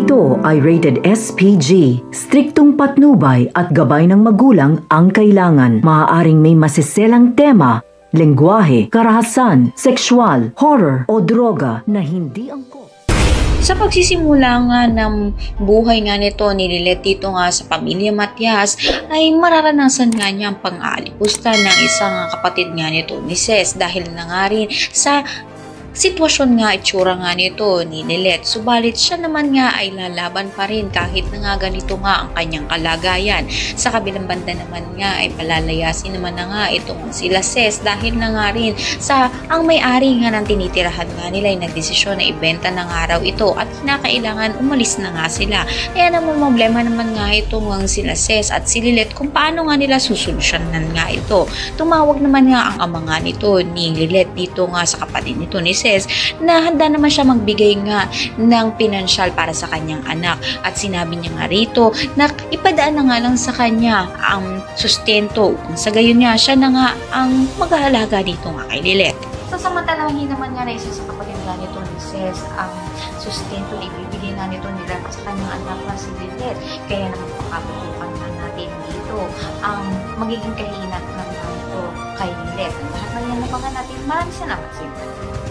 Ito ay rated SPG. Striktong patnubay at gabay ng magulang ang kailangan. Maaaring may masiselang tema, lengguwahe, karahasan, sexual, horror o droga na hindi angkop. Sa pagsisimula nga ng buhay nga nito ni Lilet dito nga sa pamilya Matias ay mararanasan nga niya ang pang-aalipusta ng isang kapatid nga nito ni Ces dahil na nga rin sa sitwasyon nga itsura nga nito ni Lilet. Subalit siya naman nga ay lalaban pa rin kahit na nga ganito nga ang kanyang kalagayan. Sa kabilang banda naman nga ay palalayasin naman na nga itong sila Ces dahil na nga rin sa ang may-ari nga ng tinitirahan nga nila ay nagdesisyon na ibenta ng araw ito at kinakailangan umalis na nga sila. Kaya naman problema naman nga itong ang sila Ces at si Lilet kung paano nga nila susolusyonan nga ito. Tumawag naman nga ang ama nga nito ni Lilet dito nga sa kapatid nito ni na handa naman siya magbigay nga ng pinansyal para sa kanyang anak at sinabi niya nga rito na ipadaan na nga lang sa kanya ang sustento sa gayon nga siya na nga ang mag-aalaga dito nga kay Lilet. Sasamantalahin naman nga na isa sa kapatid nga nito ni Ces ang sustento na ibibigay na nito nila sa kanyang anak na si Lilet. Kaya naman pakatutukan na natin dito ang magiging kahinat ng ito kay Lilet. Lahat na yan nabangan natin. Maraming salamat sa iyo.